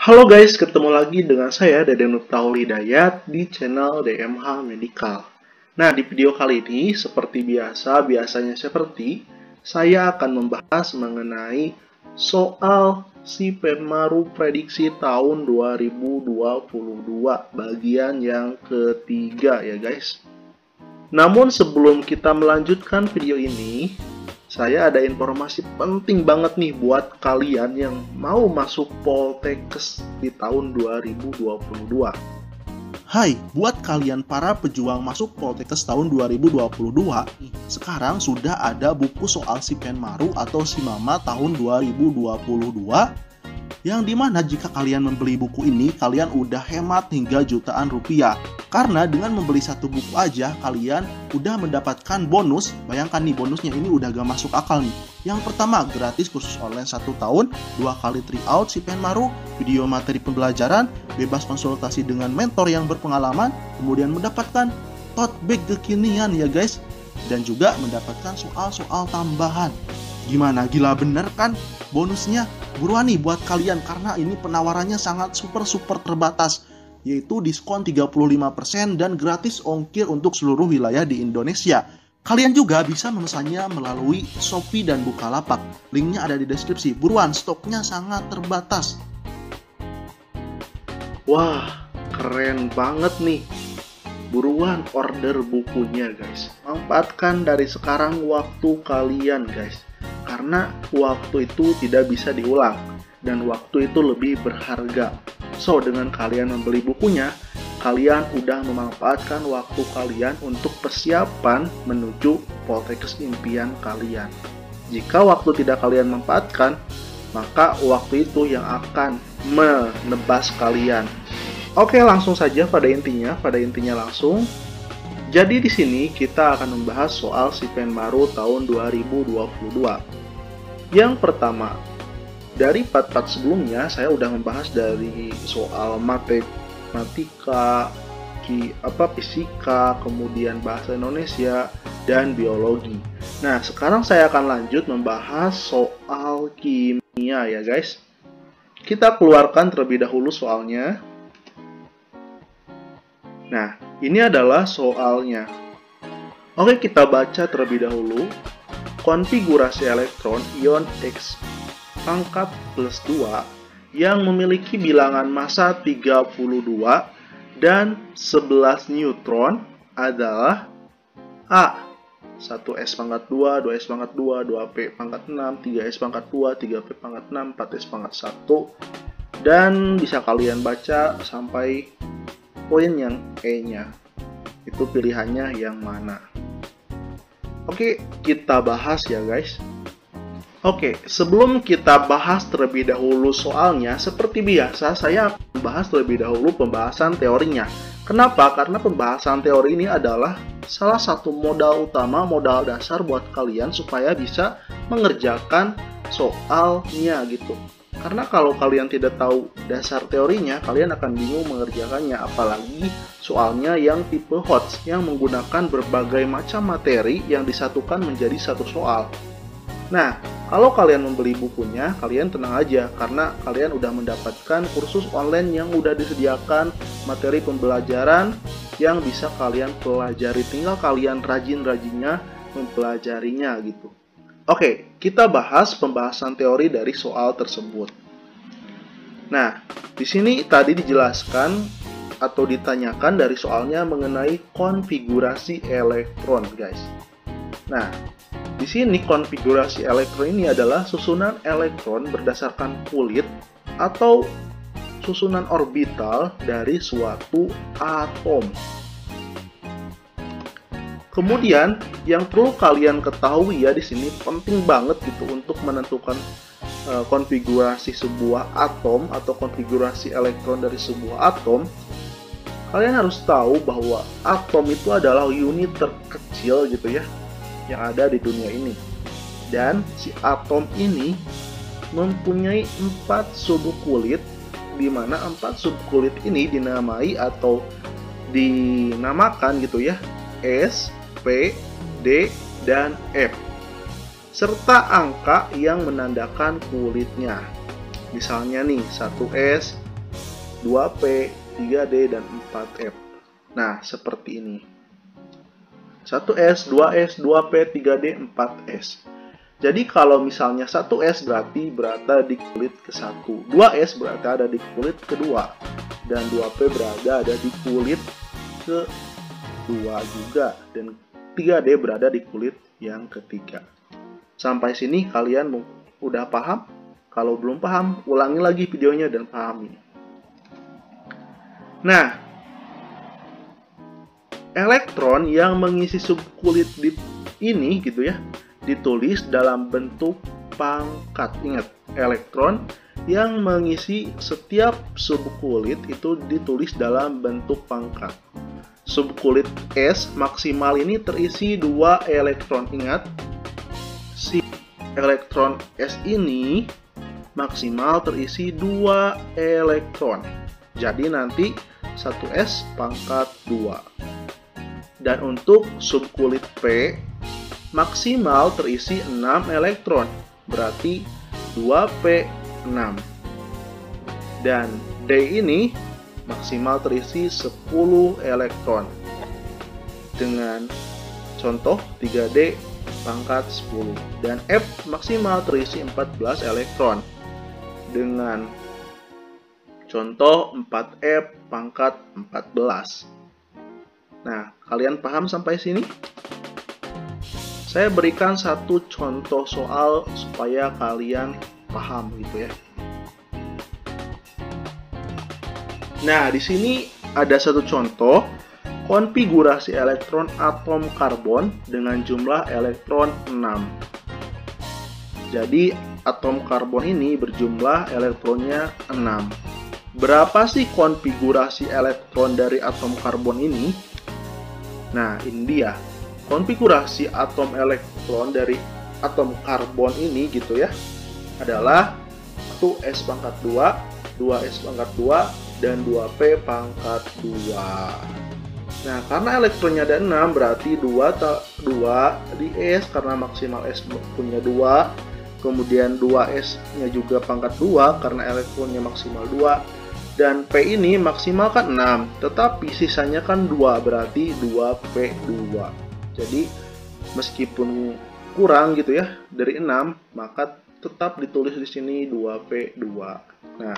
Halo guys, ketemu lagi dengan saya Deden Miftahul Hidayat di channel DMH Medical. Nah, di video kali ini seperti biasanya seperti saya akan membahas mengenai soal si Penmaru prediksi tahun 2022 bagian yang ketiga ya guys. Namun sebelum kita melanjutkan video ini, saya ada informasi penting banget nih buat kalian yang mau masuk Poltekkes di tahun 2022. Hai, buat kalian para pejuang masuk Poltekkes tahun 2022, sekarang sudah ada buku soal si Penmaru atau si Mama tahun 2022, yang dimana jika kalian membeli buku ini, kalian udah hemat hingga jutaan rupiah. Karena dengan membeli satu buku aja, kalian udah mendapatkan bonus. Bayangkan nih, bonusnya ini udah gak masuk akal nih. Yang pertama, gratis kursus online 1 tahun, 2 kali tryout si Penmaru, video materi pembelajaran, bebas konsultasi dengan mentor yang berpengalaman, kemudian mendapatkan tote bag kekinian ya guys, dan juga mendapatkan soal-soal tambahan. Gimana, gila bener kan bonusnya? Buruan nih buat kalian, karena ini penawarannya sangat super terbatas, yaitu diskon 35% dan gratis ongkir untuk seluruh wilayah di Indonesia. Kalian juga bisa memesannya melalui Shopee dan Bukalapak. Linknya ada di deskripsi. Buruan, stoknya sangat terbatas. Wah, keren banget nih. Buruan order bukunya guys. Manfaatkan dari sekarang waktu kalian guys. Karena waktu itu tidak bisa diulang. Dan waktu itu lebih berharga. So, dengan kalian membeli bukunya, kalian udah memanfaatkan waktu kalian untuk persiapan menuju Poltekkes impian kalian. Jika waktu tidak kalian manfaatkan, maka waktu itu yang akan menebas kalian. Oke, langsung saja pada intinya langsung. Jadi di sini kita akan membahas soal si Penmaru tahun 2022. Yang pertama, dari part-part sebelumnya saya udah membahas dari soal matematika, fisika, kemudian bahasa Indonesia, dan biologi. Nah, sekarang saya akan lanjut membahas soal kimia ya guys. Kita keluarkan terlebih dahulu soalnya. Nah, ini adalah soalnya. Oke, kita baca terlebih dahulu. Konfigurasi elektron ion X pangkat plus 2 yang memiliki bilangan massa 32 dan 11 neutron adalah A. 1S pangkat 2, 2S pangkat 2, 2P pangkat 6, 3S pangkat 2, 3P pangkat 6, 4S pangkat 1. Dan bisa kalian baca sampai poin yang E-nya. Itu pilihannya yang mana. Oke, kita bahas ya guys. Oke, sebelum kita bahas terlebih dahulu soalnya, seperti biasa saya akan membahas terlebih dahulu pembahasan teorinya. Kenapa? Karena pembahasan teori ini adalah salah satu modal utama, modal dasar buat kalian supaya bisa mengerjakan soalnya gitu. Karena kalau kalian tidak tahu dasar teorinya, kalian akan bingung mengerjakannya, apalagi soalnya yang tipe HOTS yang menggunakan berbagai macam materi yang disatukan menjadi satu soal. Nah, kalau kalian membeli bukunya, kalian tenang aja karena kalian udah mendapatkan kursus online yang udah disediakan materi pembelajaran yang bisa kalian pelajari. Tinggal kalian rajin-rajinnya mempelajarinya gitu. Oke, kita bahas pembahasan teori dari soal tersebut. Nah, di sini tadi dijelaskan atau ditanyakan dari soalnya mengenai konfigurasi elektron, guys. Nah, di sini konfigurasi elektron ini adalah susunan elektron berdasarkan kulit atau susunan orbital dari suatu atom. Kemudian yang perlu kalian ketahui ya di sini penting banget gitu untuk menentukan konfigurasi sebuah atom atau konfigurasi elektron dari sebuah atom. Kalian harus tahu bahwa atom itu adalah unit terkecil gitu ya yang ada di dunia ini. Dan si atom ini mempunyai 4 subkulit, di mana 4 subkulit ini dinamai atau dinamakan gitu ya, S, P, D, dan F, serta angka yang menandakan kulitnya. Misalnya nih, 1S 2P, 3D, dan 4F. Nah, seperti ini. 1S, 2S, 2P, 3D, 4S. Jadi kalau misalnya 1S berarti berada di kulit ke-1, 2S berarti ada di kulit ke-2, dan 2P berada ada di kulit ke-2 juga, dan 3D berada di kulit yang ketiga. Sampai sini kalian udah paham? Kalau belum paham, ulangi lagi videonya dan pahami. Nah, elektron yang mengisi subkulit ini gitu ya, ditulis dalam bentuk pangkat. Ingat, elektron yang mengisi setiap subkulit itu ditulis dalam bentuk pangkat. Subkulit S maksimal ini terisi 2 elektron. Ingat, si elektron S ini maksimal terisi 2 elektron. Jadi nanti 1S pangkat 2. Dan untuk subkulit P maksimal terisi 6 elektron, berarti 2P6. Dan D ini maksimal terisi 10 elektron. Dengan contoh 3D pangkat 10. Dan F maksimal terisi 14 elektron. Dengan contoh 4F pangkat 14. Nah, kalian paham sampai sini? Saya berikan satu contoh soal supaya kalian paham gitu ya. Nah, di sini ada satu contoh konfigurasi elektron atom karbon dengan jumlah elektron 6. Jadi, atom karbon ini berjumlah elektronnya 6. Berapa sih konfigurasi elektron dari atom karbon ini? Nah, ini dia. Konfigurasi atom elektron dari atom karbon ini gitu ya, adalah 1S pangkat 2, 2S pangkat 2, dan 2P pangkat 2. Nah, karena elektronnya ada 6, berarti 2 di S, karena maksimal S punya 2. Kemudian 2S-nya juga pangkat 2, karena elektronnya maksimal 2. Dan P ini maksimal kan 6, tetapi sisanya kan 2, berarti 2P2. Jadi, meskipun kurang gitu ya, dari 6, maka tetap ditulis di sini 2P2. Nah,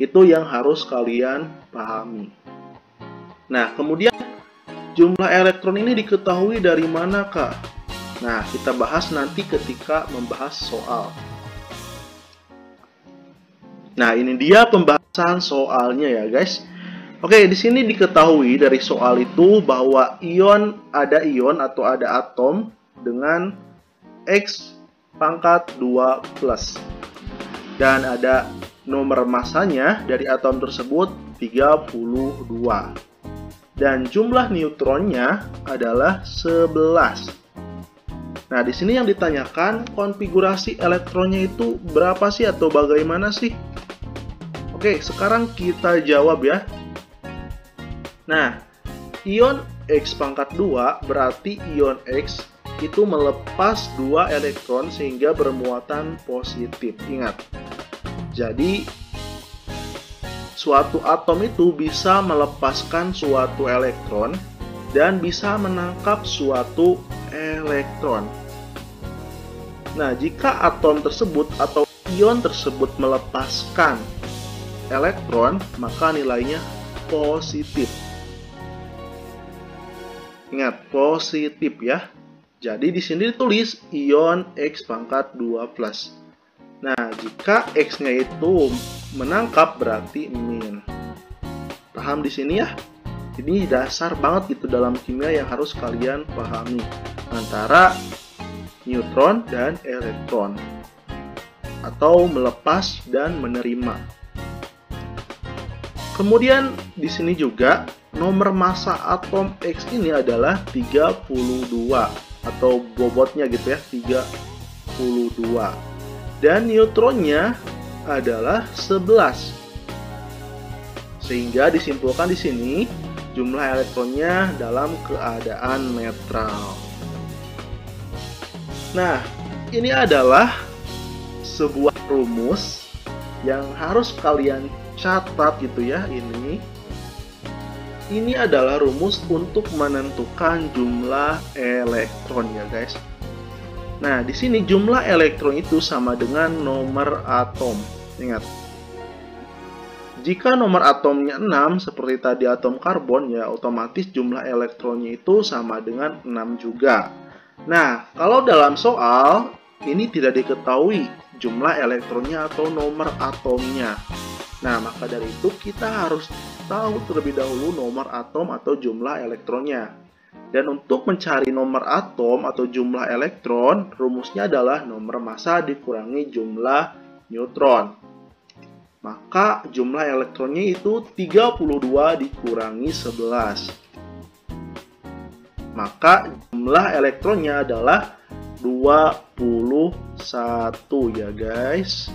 itu yang harus kalian pahami. Nah, kemudian jumlah elektron ini diketahui dari mana, Kak? Nah, kita bahas nanti ketika membahas soal. Nah, ini dia pembahasan soalnya ya, guys. Oke, di sini diketahui dari soal itu bahwa ada ion atau ada atom dengan X pangkat 2+. Dan ada nomor masanya dari atom tersebut 32. Dan jumlah neutronnya adalah 11. Nah, di sini yang ditanyakan konfigurasi elektronnya itu berapa sih atau bagaimana sih? Oke, sekarang kita jawab ya. Nah, ion X pangkat 2 berarti ion X itu melepas 2 elektron sehingga bermuatan positif. Ingat, jadi suatu atom itu bisa melepaskan suatu elektron dan bisa menangkap suatu elektron. Nah, jika atom tersebut atau ion tersebut melepaskan elektron, maka nilainya positif. Ingat, positif ya. Jadi di sini ditulis ion X pangkat 2+. Nah, jika X-nya itu menangkap berarti min. Paham di sini ya? Ini dasar banget gitu dalam kimia yang harus kalian pahami antara neutron dan elektron atau melepas dan menerima. Kemudian di sini juga nomor massa atom X ini adalah 32 atau bobotnya gitu ya, 32. Dan neutronnya adalah 11. Sehingga disimpulkan di sini jumlah elektronnya dalam keadaan netral. Nah, ini adalah sebuah rumus yang harus kalian catat gitu ya ini. Ini adalah rumus untuk menentukan jumlah elektron ya guys. Nah, di sini jumlah elektron itu sama dengan nomor atom. Ingat. Jika nomor atomnya 6 seperti tadi atom karbon ya otomatis jumlah elektronnya itu sama dengan 6 juga. Nah, kalau dalam soal ini tidak diketahui jumlah elektronnya atau nomor atomnya. Nah, maka dari itu kita harus tahu terlebih dahulu nomor atom atau jumlah elektronnya. Dan untuk mencari nomor atom atau jumlah elektron, rumusnya adalah nomor massa dikurangi jumlah neutron. Maka jumlah elektronnya itu 32 dikurangi 11. Maka jumlah elektronnya adalah 21 ya guys.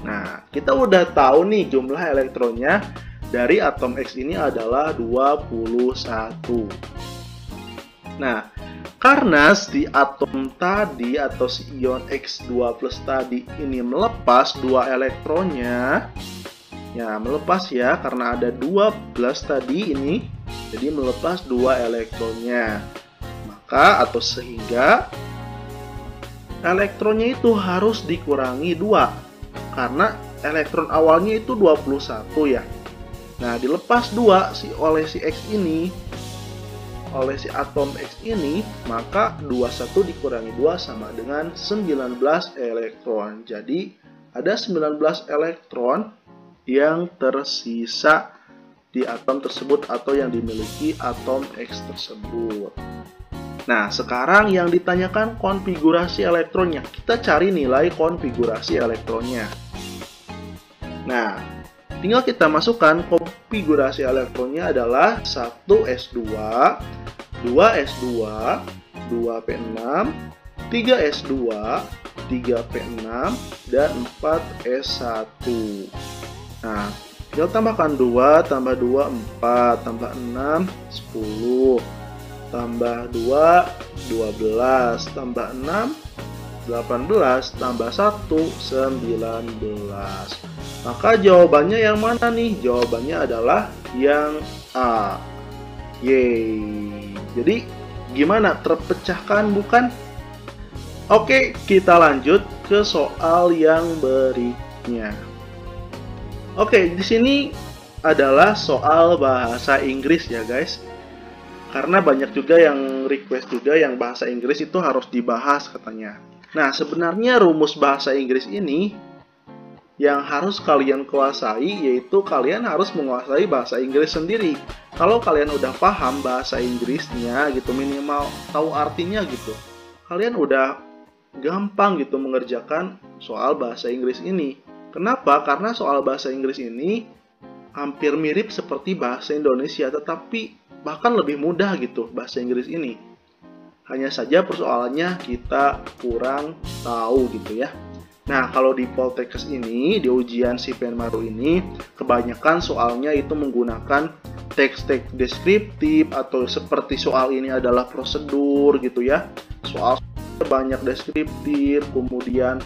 Nah, kita udah tahu nih jumlah elektronnya dari atom X ini adalah 21. Nah, karena si atom tadi atau si ion X2+ tadi ini melepas 2 elektronnya, ya melepas ya karena ada 12 tadi ini, jadi melepas 2 elektronnya. Maka atau sehingga elektronnya itu harus dikurangi 2 karena elektron awalnya itu 21 ya. Nah, dilepas 2 oleh si X ini, oleh si atom X ini, maka 21 dikurangi 2 sama dengan 19 elektron. Jadi, ada 19 elektron yang tersisa di atom tersebut atau yang dimiliki atom X tersebut. Nah, sekarang yang ditanyakan konfigurasi elektronnya. Kita cari nilai konfigurasi elektronnya. Nah, tinggal kita masukkan konfigurasi elektronnya adalah 1s2, 2s2, 2p6, 3s2, 3p6, dan 4s1. Nah, tinggal tambahkan 2, tambah 2, 4, tambah 6, 10, tambah 2, 12, tambah 6, 18, tambah 1, 19. Maka jawabannya yang mana nih? Jawabannya adalah yang A. Yeay. Jadi gimana? Terpecahkan bukan? Oke, kita lanjut ke soal yang berikutnya. Oke, di sini adalah soal bahasa Inggris ya guys. Karena banyak juga yang request juga yang bahasa Inggris itu harus dibahas katanya. Nah, sebenarnya rumus bahasa Inggris ini yang harus kalian kuasai, yaitu kalian harus menguasai bahasa Inggris sendiri. Kalau kalian udah paham bahasa Inggrisnya gitu, minimal tahu artinya gitu, kalian udah gampang gitu mengerjakan soal bahasa Inggris ini. Kenapa? Karena soal bahasa Inggris ini hampir mirip seperti bahasa Indonesia, tetapi bahkan lebih mudah gitu bahasa Inggris ini. Hanya saja persoalannya kita kurang tahu gitu ya. Nah, kalau di Poltekkes ini, di ujian si Penmaru ini, kebanyakan soalnya itu menggunakan teks-teks deskriptif atau seperti soal ini adalah prosedur gitu ya. Soal banyak deskriptif, kemudian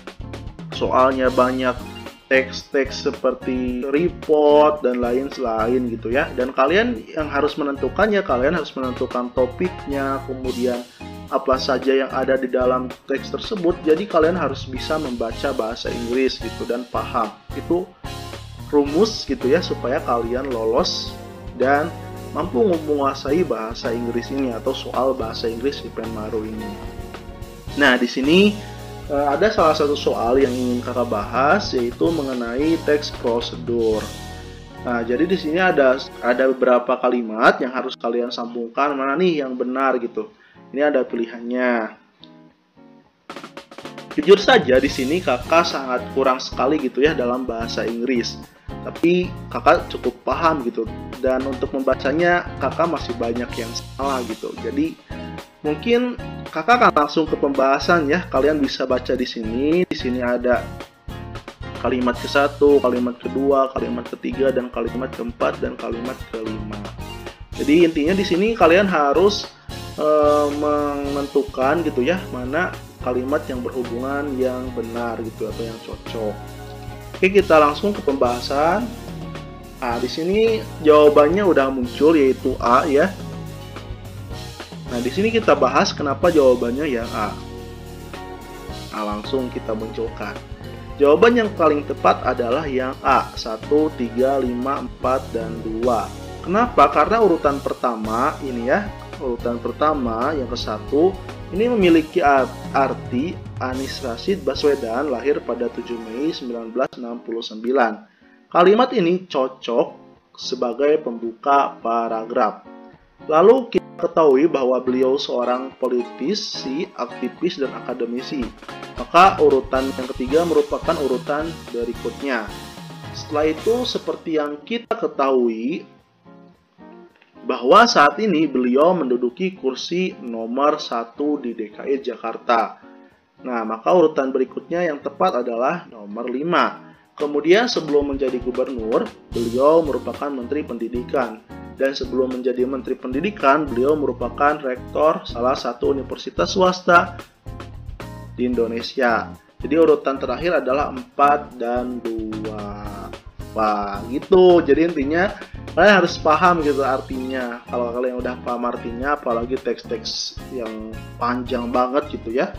soalnya banyak teks-teks seperti report dan lain-lain gitu ya. Dan kalian yang harus menentukannya, kalian harus menentukan topiknya, kemudian apa saja yang ada di dalam teks tersebut. Jadi kalian harus bisa membaca bahasa Inggris gitu dan paham. Itu rumus gitu ya supaya kalian lolos dan mampu menguasai bahasa Inggris ini atau soal bahasa Inggris di Penmaru ini. Nah, di sini ada salah satu soal yang ingin kakak bahas, yaitu mengenai teks prosedur. Nah, jadi di sini ada beberapa kalimat yang harus kalian sambungkan, mana nih yang benar gitu. Ini ada pilihannya. Jujur saja di sini kakak sangat kurang sekali gitu ya dalam bahasa Inggris. Tapi kakak cukup paham gitu. Dan untuk membacanya kakak masih banyak yang salah gitu. Jadi mungkin kakak akan langsung ke pembahasan ya. Kalian bisa baca di sini. Di sini ada kalimat ke-1, kalimat kedua, kalimat ketiga, dan kalimat keempat, dan kalimat kelima. Jadi intinya di sini kalian harus menentukan gitu ya mana kalimat yang berhubungan yang benar gitu atau yang cocok. Oke, kita langsung ke pembahasan. Nah, di sini jawabannya udah muncul, yaitu A ya. Nah, di sini kita bahas kenapa jawabannya yang A. Nah, langsung kita munculkan. Jawaban yang paling tepat adalah yang A, 1, 3, 5, 4, dan 2. Kenapa? Karena urutan pertama ini ya, urutan pertama yang ke-1 ini memiliki arti Anies Rashid Baswedan lahir pada 7 Mei 1969. Kalimat ini cocok sebagai pembuka paragraf. Lalu kita ketahui bahwa beliau seorang politisi, aktivis, dan akademisi. Maka urutan yang ketiga merupakan urutan berikutnya. Setelah itu, seperti yang kita ketahui, bahwa saat ini beliau menduduki kursi nomor 1 di DKI Jakarta. Nah, maka urutan berikutnya yang tepat adalah nomor 5. Kemudian sebelum menjadi gubernur, beliau merupakan Menteri Pendidikan. Dan sebelum menjadi Menteri Pendidikan, beliau merupakan rektor salah satu universitas swasta di Indonesia. Jadi urutan terakhir adalah 4 dan 2. Wah, gitu. Jadi intinya kalian harus paham gitu artinya. Kalau kalian udah paham artinya, apalagi teks-teks yang panjang banget gitu ya.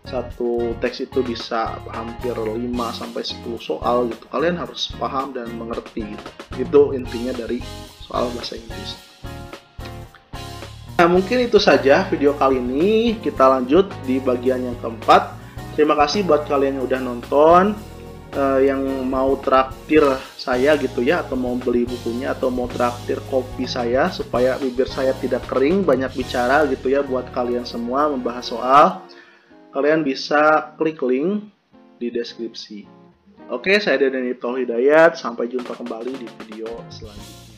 Satu teks itu bisa hampir 5-10 soal gitu. Kalian harus paham dan mengerti gitu. Itu intinya dari soal bahasa Inggris. Nah, mungkin itu saja video kali ini. Kita lanjut di bagian yang keempat. Terima kasih buat kalian yang udah nonton. Yang mau traktir saya gitu ya, atau mau beli bukunya, atau mau traktir kopi saya supaya bibir saya tidak kering banyak bicara gitu ya. Buat kalian semua membahas soal, kalian bisa klik link di deskripsi. Oke, saya Deden Hidayat. Sampai jumpa kembali di video selanjutnya.